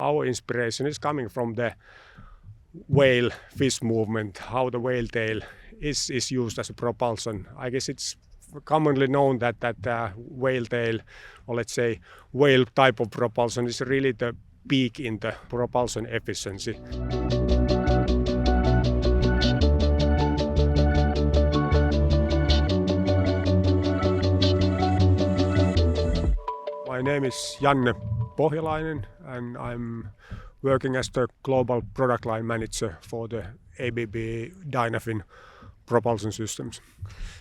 Our inspiration is coming from the whale fish movement, how the whale tail is used as a propulsion. I guess it's commonly known that whale tail, or let's say whale type of propulsion, is really the peak in the propulsion efficiency. My name is Janne Pohjalainen and I'm working as the global product line manager for the ABB Dynafin propulsion systems.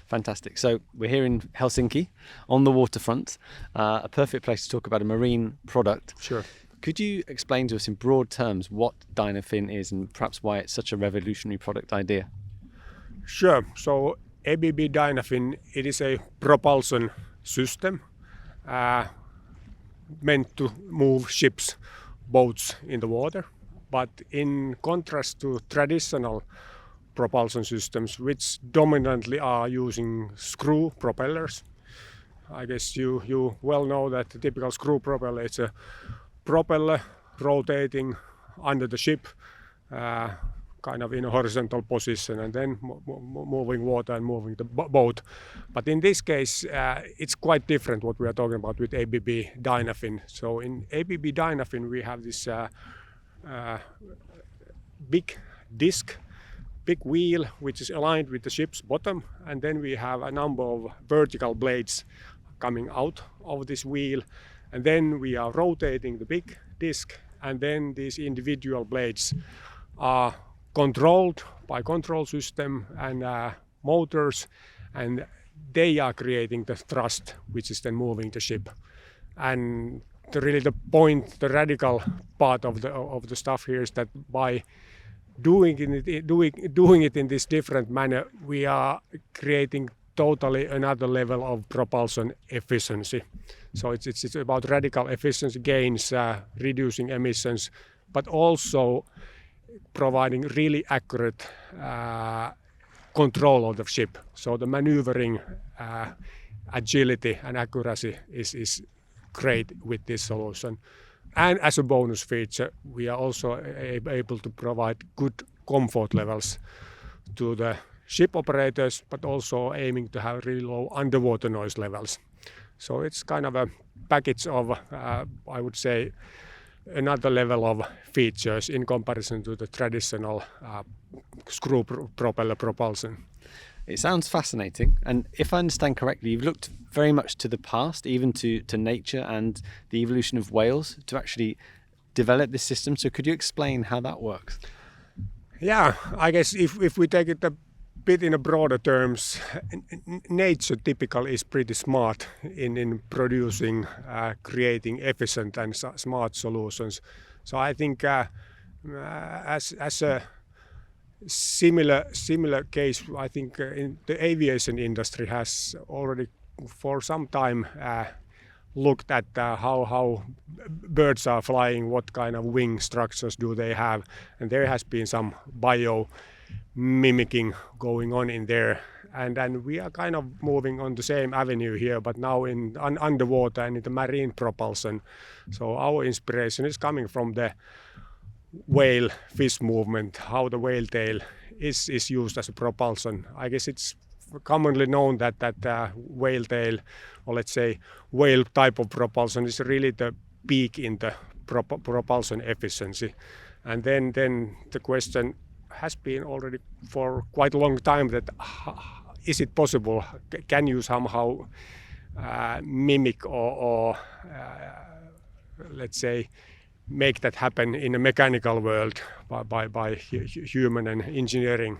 Fantastic. So we're here in Helsinki on the waterfront, a perfect place to talk about a marine product. Sure. Could you explain to us in broad terms what Dynafin is and perhaps why it's such a revolutionary product idea? Sure. So ABB Dynafin, it is a propulsion system meant to move ships, boats in the water. But in contrast to traditional propulsion systems, which dominantly are using screw propellers, I guess you well know that the typical screw propeller is a propeller rotating under the ship, kind of in a horizontal position, and then moving water and moving the boat. But in this case, it's quite different what we are talking about with ABB Dynafin. So in ABB Dynafin, we have this big disc, big wheel, which is aligned with the ship's bottom, and then we have a number of vertical blades coming out of this wheel, and then we are rotating the big disc, and then these individual blades are controlled by control system and motors, and they are creating the thrust which is then moving the ship. And the radical part of the stuff here is that by doing it in this different manner, we are creating totally another level of propulsion efficiency. So it's about radical efficiency gains, reducing emissions, but also providing really accurate control of the ship. So the maneuvering agility and accuracy is great with this solution. And as a bonus feature, we are also able to provide good comfort levels to the ship operators, but also aiming to have really low underwater noise levels. So it's kind of a package of, I would say, another level of features in comparison to the traditional screw propeller propulsion. It sounds fascinating, and if I understand correctly, you've looked very much to the past, even to nature and the evolution of whales to actually develop this system. So could you explain how that works? Yeah, I guess if we take it a bit in a broader terms, nature typically is pretty smart in producing, creating efficient and smart solutions. So I think as a similar case, I think in the aviation industry has already for some time looked at how birds are flying, what kind of wing structures do they have, and there has been some bio-mimicking going on in there, and then we are kind of moving on the same avenue here, but now in underwater and in the marine propulsion. So our inspiration is coming from the whale fish movement, how the whale tail is used as a propulsion. I guess it's commonly known that whale tail, or let's say whale type of propulsion, is really the peak in the propulsion efficiency. And then the question has been already for quite a long time that is it possible, can you somehow mimic or let's say make that happen in a mechanical world by human and engineering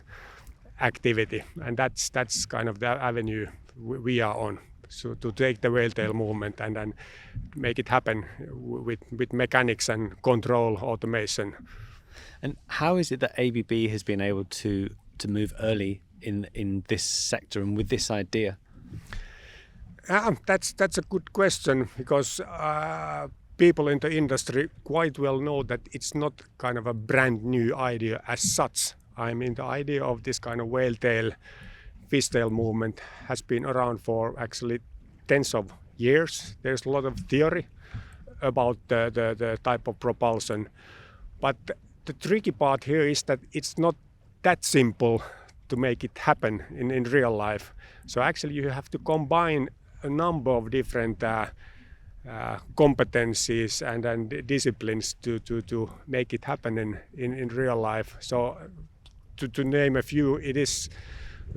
activity, and that's kind of the avenue we are on. So to take the whale tail movement and then make it happen with mechanics and control automation. And how is it that ABB has been able to move early in this sector and with this idea? That's a good question, because people in the industry quite well know that it's not kind of a brand new idea as such. I mean, the idea of this kind of whale tail, fish tail movement has been around for actually tens of years. There's a lot of theory about the type of propulsion. But the tricky part here is that it's not that simple to make it happen in real life. So actually you have to combine a number of different competencies and disciplines to make it happen in real life. So to name a few, it is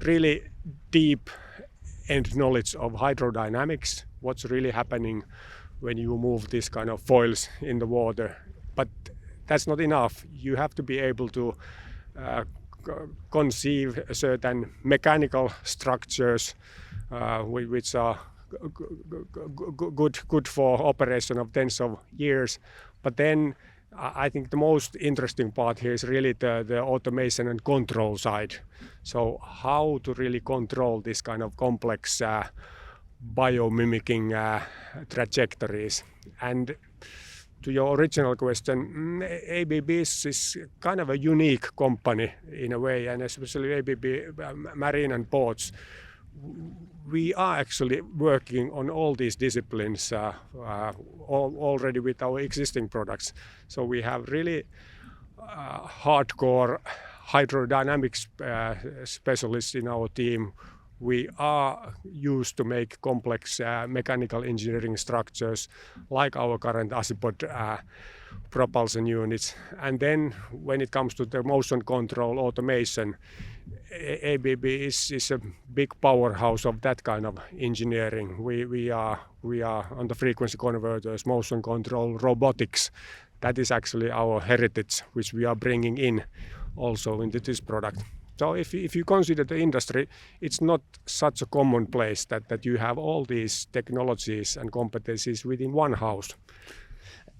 really deep end knowledge of hydrodynamics, what's really happening when you move this kind of foils in the water. But that's not enough. You have to be able to conceive certain mechanical structures which are good for operation of tens of years. But then I think the most interesting part here is really the automation and control side. So how to really control this kind of complex bio-mimicking trajectories. And to your original question, ABB is kind of a unique company in a way, and especially ABB Marine and Ports. We are actually working on all these disciplines already with our existing products. So we have really hardcore hydrodynamics specialists in our team. We are used to make complex mechanical engineering structures like our current Azipod propulsion units. And then when it comes to the motion control automation, ABB is a big powerhouse of that kind of engineering. We are on the frequency converters, motion control, robotics. That is actually our heritage, which we are bringing in also into this product. So if you consider the industry, it's not such a common place that you have all these technologies and competencies within one house.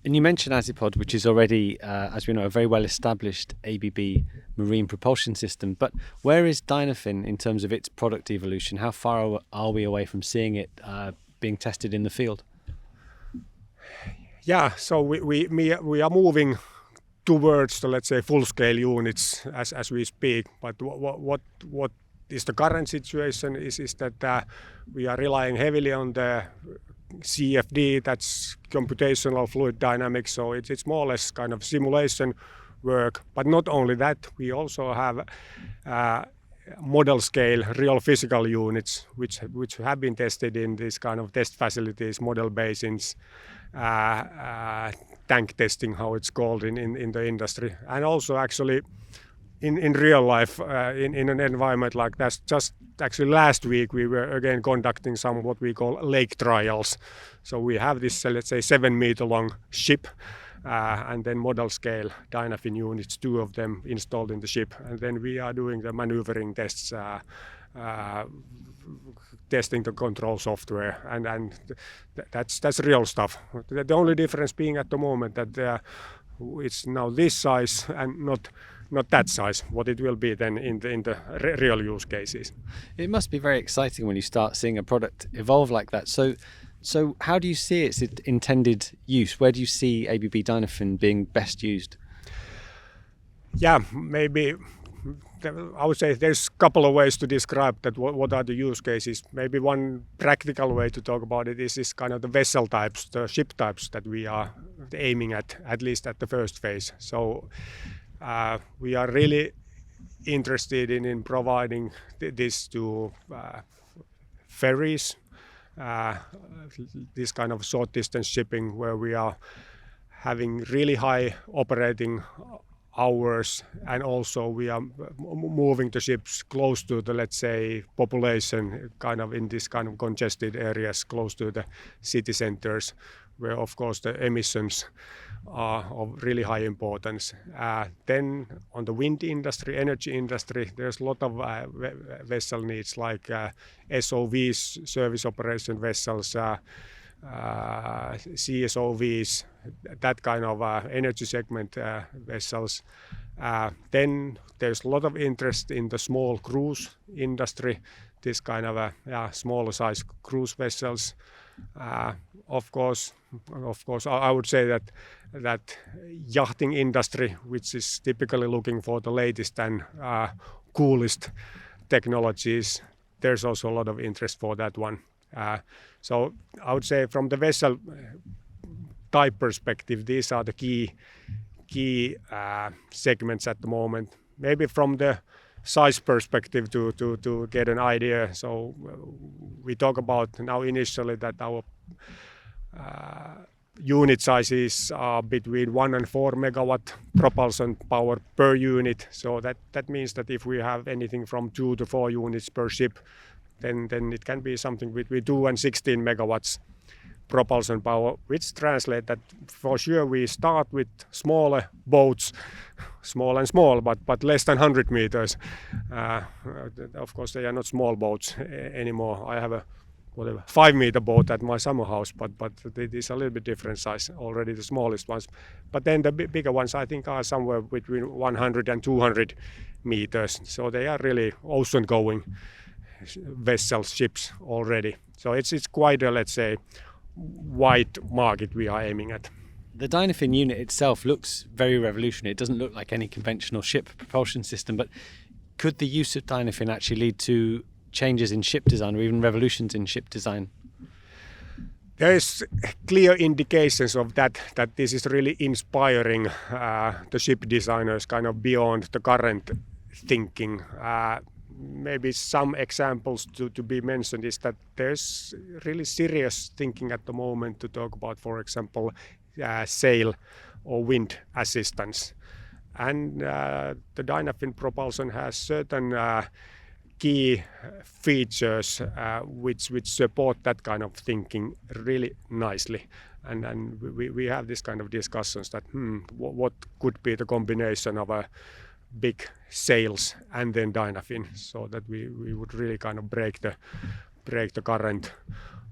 And you mentioned Azipod, which is already, as we know, a very well-established ABB marine propulsion system. But where is Dynafin in terms of its product evolution? How far are we away from seeing it being tested in the field? Yeah, so we are moving towards the, let's say, full-scale units as we speak. But what is the current situation is that we are relying heavily on the CFD, that's computational fluid dynamics. So it's more or less kind of simulation work. But not only that, we also have model scale real physical units which have been tested in these kind of test facilities, model basins, tank testing, how it's called in the industry, and also actually in real life in an environment like that. Just actually last week we were again conducting some what we call lake trials. So we have this let's say 7 meter long ship and then model scale Dynafin units, 2 of them installed in the ship, and then we are doing the maneuvering tests, testing the control software, and that's real stuff. The only difference being at the moment that it's now this size and not that size, what it will be then in the real use cases. It must be very exciting when you start seeing a product evolve like that. So how do you see its intended use? Where do you see ABB Dynafin being best used? Yeah, maybe I would say there's a couple of ways to describe that. What are the use cases? Maybe one practical way to talk about it is kind of the vessel types, the ship types that we are aiming at least at the first phase. So we are really interested in providing this to ferries, this kind of short distance shipping where we are having really high operating hours, and also we are moving the ships close to the, let's say, population, kind of in this kind of congested areas close to the city centers, where of course the emissions are of really high importance. Then on the wind industry, energy industry, there's a lot of vessel needs like SOVs, service operation vessels, CSOVs, that kind of energy segment vessels. Then there's a lot of interest in the small cruise industry, this kind of smaller size cruise vessels. Of course, I would say that yachting industry, which is typically looking for the latest and coolest technologies, there's also a lot of interest for that one. So I would say from the vessel type perspective, these are the key segments at the moment. Maybe from the size perspective to get an idea. So we talk about now initially that our unit sizes are between 1 and 4 megawatt propulsion power per unit. So that means that if we have anything from 2 to 4 units per ship, then it can be something between 2 and 16 megawatts propulsion power, which translates that for sure we start with smaller boats, small and small, but less than 100 meters. Of course, they are not small boats anymore. I have a 5-meter boat at my summer house, but it is a little bit different size already, the smallest ones. But then the bigger ones, I think, are somewhere between 100 and 200 meters. So they are really ocean-going vessels, ships already. So it's quite a, let's say, wide market we are aiming at. The Dynafin unit itself looks very revolutionary. It doesn't look like any conventional ship propulsion system, but could the use of Dynafin actually lead to changes in ship design or even revolutions in ship design? There is clear indications of that this is really inspiring the ship designers kind of beyond the current thinking. Maybe some examples to be mentioned is that there's really serious thinking at the moment to talk about, for example, sail or wind assistance. And the Dynafin propulsion has certain key features which support that kind of thinking really nicely. And we have this kind of discussions that what could be the combination of a big sails and then Dynafin, so that we would really kind of break the current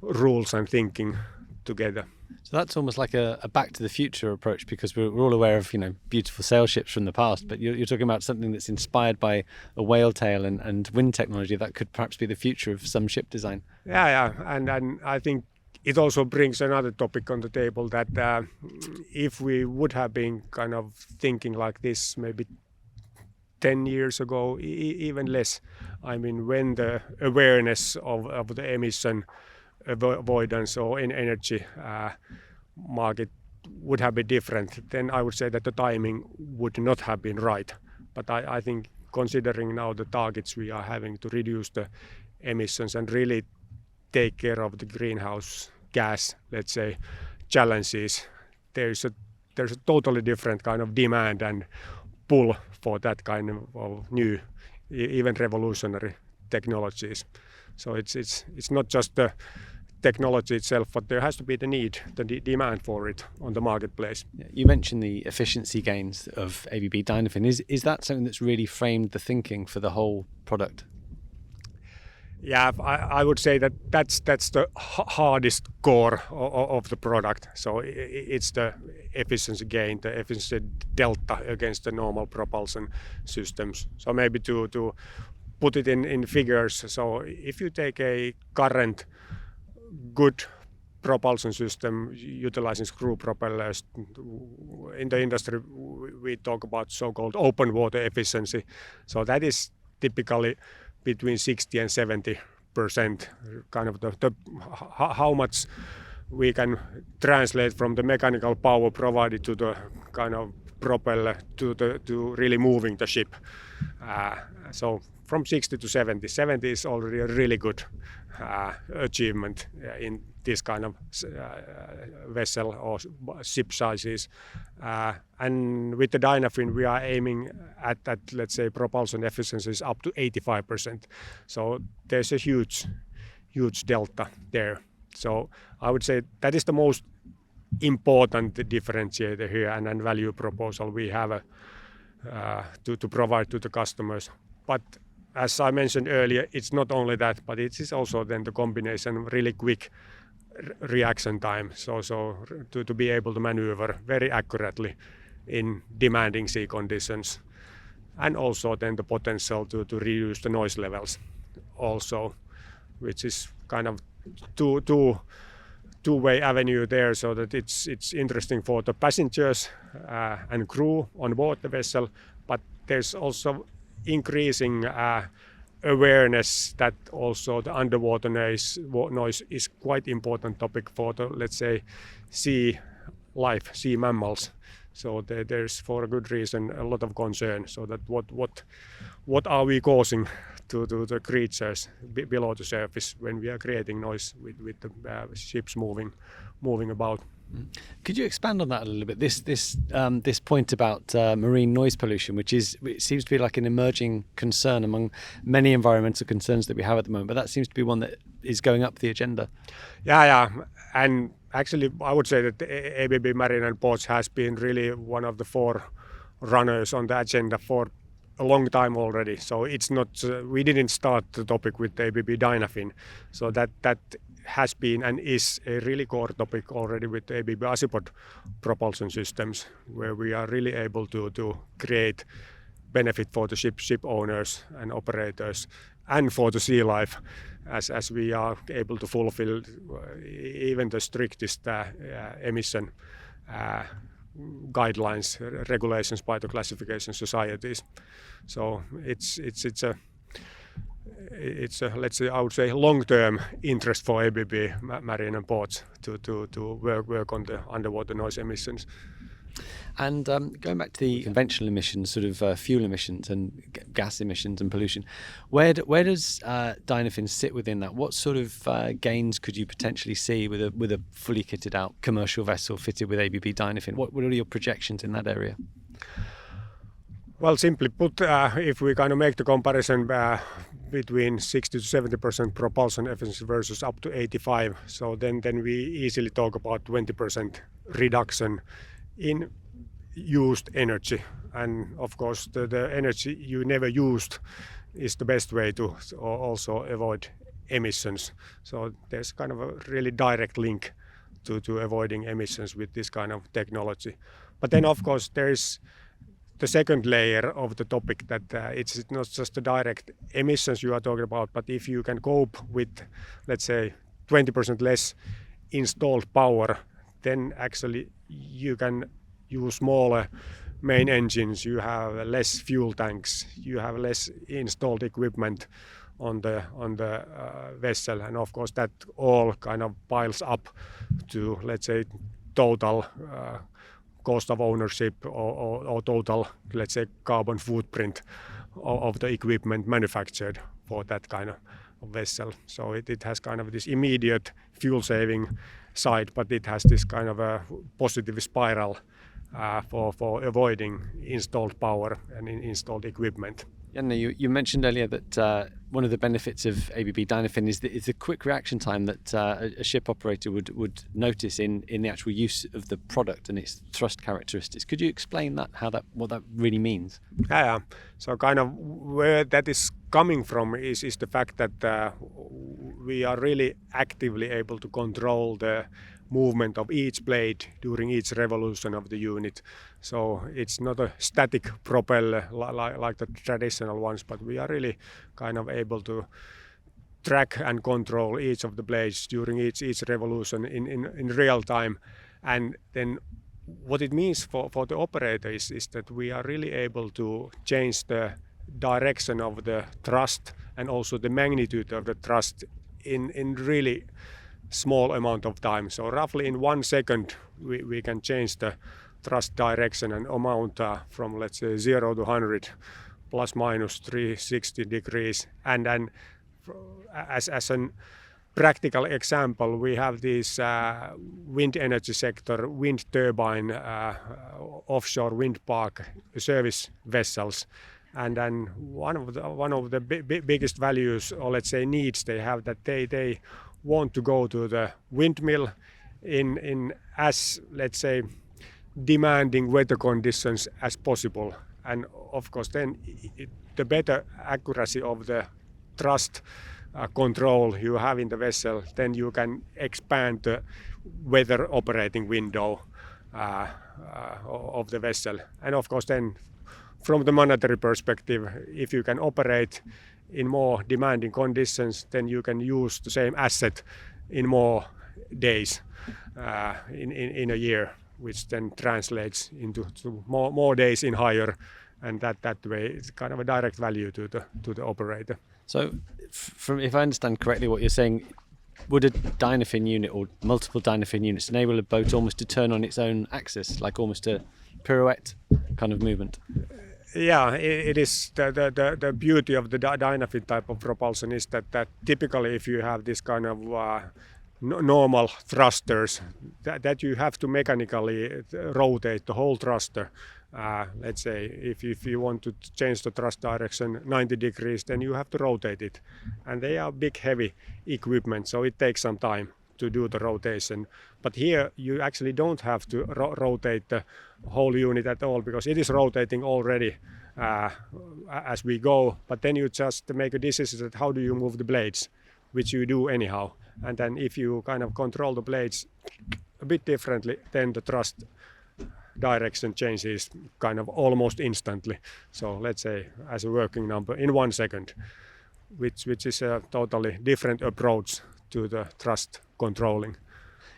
rules and thinking together. So that's almost like a back to the future approach, because we're all aware of beautiful sail ships from the past, but you're talking about something that's inspired by a whale tail and wind technology that could perhaps be the future of some ship design. Yeah, and I think it also brings another topic on the table that if we would have been kind of thinking like this maybe 10 years ago, even less. I mean, when the awareness of the emission avoidance or in energy market would have been different, then I would say that the timing would not have been right. But I think considering now the targets we are having to reduce the emissions and really take care of the greenhouse gas, let's say, challenges, there's a totally different kind of demand and pull for that kind of new, even revolutionary technologies. So it's not just the technology itself, but there has to be the need, the demand for it on the marketplace. You mentioned the efficiency gains of ABB Dynafin. Is that something that's really framed the thinking for the whole product? Yeah, I would say that's the hardest core of the product. So it's the efficiency gain, the efficiency delta against the normal propulsion systems. So maybe to put it in figures. So if you take a current good propulsion system utilizing screw propellers, in the industry we talk about so-called open water efficiency. So that is typically between 60 and 70%, kind of the how much we can translate from the mechanical power provided to the kind of propeller to really moving the ship. So from 60 to 70. 70 is already a really good achievement in this kind of vessel or ship sizes. And with the Dynafin, we are aiming at let's say, propulsion efficiencies up to 85%. So there's a huge delta there. So I would say that is the most important differentiator here and value proposal we have to provide to the customers. But as I mentioned earlier, it's not only that, but it is also then the combination really quick reaction time, so to be able to maneuver very accurately in demanding sea conditions, and also then the potential to reduce the noise levels also, which is kind of two-way avenue there, so that it's interesting for the passengers and crew on board the vessel, but there's also increasing awareness that also the underwater noise is quite important topic for the, let's say, sea life, sea mammals. So there's, for a good reason, a lot of concern. So that what are we causing to the creatures below the surface when we are creating noise with the ships moving about? Could you expand on that a little bit? This point about marine noise pollution, it seems to be like an emerging concern among many environmental concerns that we have at the moment, but that seems to be one that is going up the agenda. Yeah, and actually I would say that ABB Marine and Ports has been really one of the forerunners on the agenda for a long time already. So it's not we didn't start the topic with ABB Dynafin, so that has been and is a really core topic already with ABB Azipod propulsion systems, where we are really able to create benefit for the ship owners and operators and for the sea life, as we are able to fulfill even the strictest emission guidelines, regulations by the classification societies. So it's a, let's say, I would say, long-term interest for ABB Marine and Ports to work on the underwater noise emissions. And going back to the conventional emissions, sort of fuel emissions and gas emissions and pollution, where does Dynafin sit within that? What sort of gains could you potentially see with a fully kitted out commercial vessel fitted with ABB Dynafin? What are your projections in that area? Well, simply put, if we kind of make the comparison between 60 to 70% propulsion efficiency versus up to 85, so then we easily talk about 20% reduction in used energy. And of course, the energy you never used is the best way to also avoid emissions. So there's kind of a really direct link to avoiding emissions with this kind of technology. But then, of course, there's the second layer of the topic, that it's not just the direct emissions you are talking about, but if you can cope with, let's say, 20% less installed power, then actually you can use smaller main engines, you have less fuel tanks, you have less installed equipment on the vessel, and of course that all kind of piles up to, let's say, total cost of ownership or total, let's say, carbon footprint of the equipment manufactured for that kind of vessel. So it has kind of this immediate fuel saving side, but it has this kind of a positive spiral for avoiding installed power and installed equipment. Janne, you mentioned earlier that one of the benefits of ABB Dynafin is the quick reaction time that a ship operator would notice in the actual use of the product and its thrust characteristics. Could you explain what that really means? Yeah. So kind of where that is coming from is the fact that we are really actively able to control the movement of each blade during each revolution of the unit. So it's not a static propeller like the traditional ones, but we are really kind of able to track and control each of the blades during each revolution in real time. And then what it means for the operator is that we are really able to change the direction of the thrust and also the magnitude of the thrust in really small amount of time. So roughly in 1 second we can change the thrust direction and amount from, let's say, 0 to 100 plus minus 360 degrees. And then as a practical example, we have these wind energy sector wind turbine offshore wind park service vessels. And then one of the biggest values, or let's say needs they have, that they want to go to the windmill in as, let's say, demanding weather conditions as possible. And of course then the better accuracy of the thrust control you have in the vessel, then you can expand the weather operating window of the vessel. And of course then from the monetary perspective, if you can operate in more demanding conditions, then you can use the same asset in more days in a year, which then translates into more days in hire, and that way it's kind of a direct value to the operator. So, if I understand correctly, what you're saying, would a Dynafin unit or multiple Dynafin units enable a boat almost to turn on its own axis, like almost a pirouette kind of movement? Yeah, it is the beauty of the Dynafin type of propulsion is that typically if you have this kind of normal thrusters, that you have to mechanically rotate the whole thruster. Let's say if you want to change the thrust direction 90 degrees, then you have to rotate it. And they are big, heavy equipment, so it takes some time to do the rotation. But here you actually don't have to rotate the whole unit at all, because it is rotating already as we go. But then you just make a decision that how do you move the blades, which you do anyhow. And then if you kind of control the blades a bit differently, then the thrust direction changes kind of almost instantly. So let's say as a working number in 1 second, which is a totally different approach to the thrust controlling.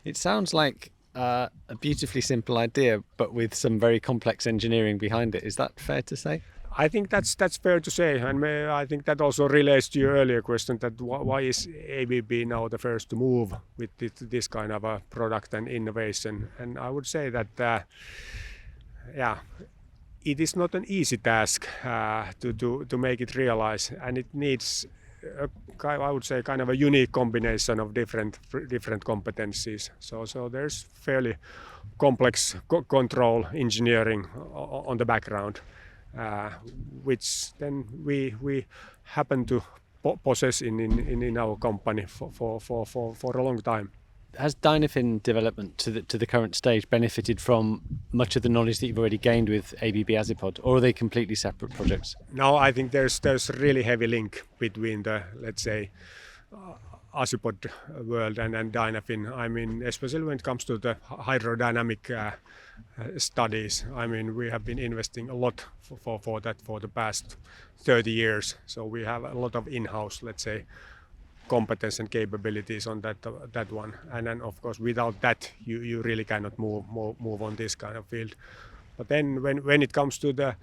It sounds like a beautifully simple idea, but with some very complex engineering behind it. Is that fair to say? I think that's fair to say, and I think that also relates to your earlier question that why is ABB now the first to move with this kind of a product and innovation. And I would say that it is not an easy task to make it realize, and it needs I would say kind of a unique combination of different competencies. So there's fairly complex control engineering on the background. Which then we happen to possess in our company for a long time. Has Dynafin development to the current stage benefited from much of the knowledge that you've already gained with ABB Azipod, or are they completely separate projects? No, I think there's a really heavy link between the, let's say, Azipod world and Dynafin. I mean, especially when it comes to the hydrodynamic studies. I mean, we have been investing a lot for that for the past 30 years. So we have a lot of in-house, let's say, competence and capabilities on that one. And then, of course, without that, you really cannot move on this kind of field. But then when it comes to the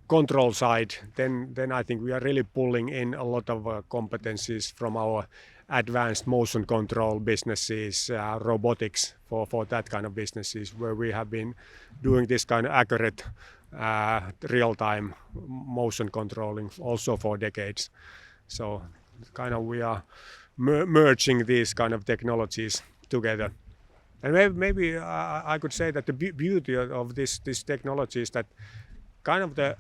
control side, then I think we are really pulling in a lot of competencies from our advanced motion control businesses, robotics for that kind of businesses, where we have been doing this kind of accurate real-time motion controlling also for decades. So kind of we are merging these kind of technologies together. And maybe I could say that the beauty of this technology is that kind of the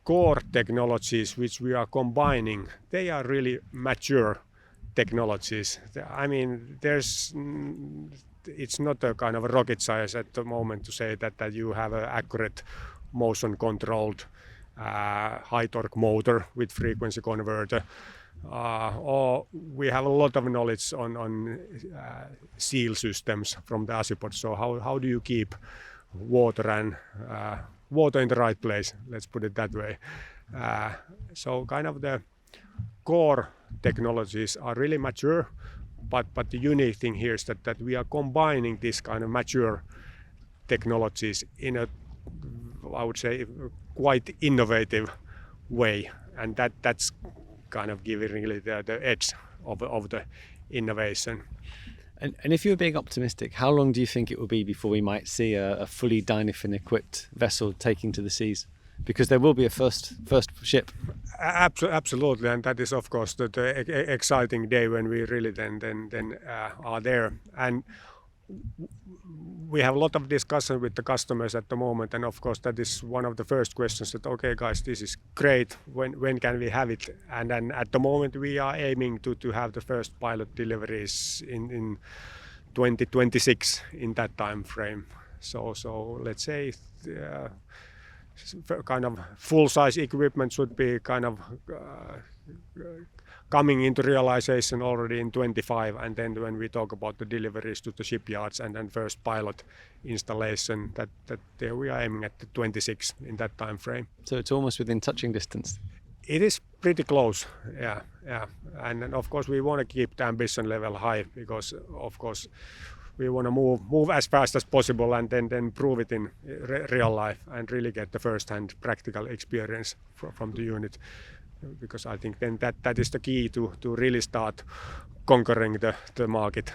core technologies which we are combining, they are really mature technologies. I mean, it's not a kind of a rocket science at the moment to say that you have an accurate motion controlled high torque motor with frequency converter, or we have a lot of knowledge on seal systems from the Azipod. So how do you keep water in the right place, let's put it that way. So kind of the core technologies are really mature, but the unique thing here is that we are combining this kind of mature technologies in a, I would say, quite innovative way, and that's kind of giving really the edge of the innovation. And if you're being optimistic, how long do you think it will be before we might see a fully Dynafin equipped vessel taking to the seas? Because there will be a first ship. Absolutely, and that is of course the exciting day when we really then are there. And we have a lot of discussion with the customers at the moment, and of course that is one of the first questions that, okay guys, this is great, when can we have it? And then at the moment we are aiming to have the first pilot deliveries in 2026 in that time frame. So let's say kind of full-size equipment should be kind of coming into realization already in 25, and then when we talk about the deliveries to the shipyards and then first pilot installation, that there we are aiming at the 26 in that time frame. So it's almost within touching distance. It is pretty close, yeah. And then of course we want to keep the ambition level high, because of course we want to move as fast as possible and then prove it in real life and really get the first-hand practical experience from the unit. because I think then that is the key to really start conquering the market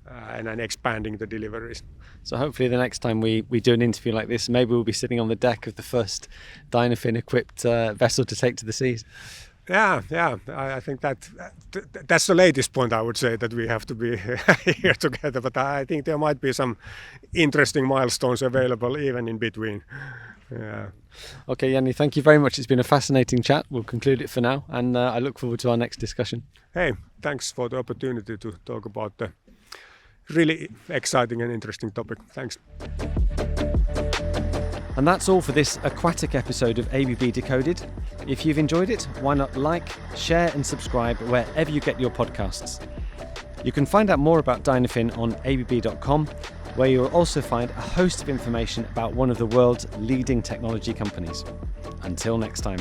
and expanding the deliveries. So hopefully the next time we do an interview like this, maybe we'll be sitting on the deck of the first Dynafin equipped vessel to take to the seas. Yeah. I think that's the latest point, I would say, that we have to be here together. But I think there might be some interesting milestones available even in between. Yeah. Okay, Janni, thank you very much. It's been a fascinating chat. We'll conclude it for now, and I look forward to our next discussion. Hey, thanks for the opportunity to talk about the really exciting and interesting topic. Thanks. And that's all for this aquatic episode of ABB Decoded. If you've enjoyed it, why not like, share and subscribe wherever you get your podcasts. You can find out more about Dynafin on abb.com, where you'll also find a host of information about one of the world's leading technology companies. Until next time.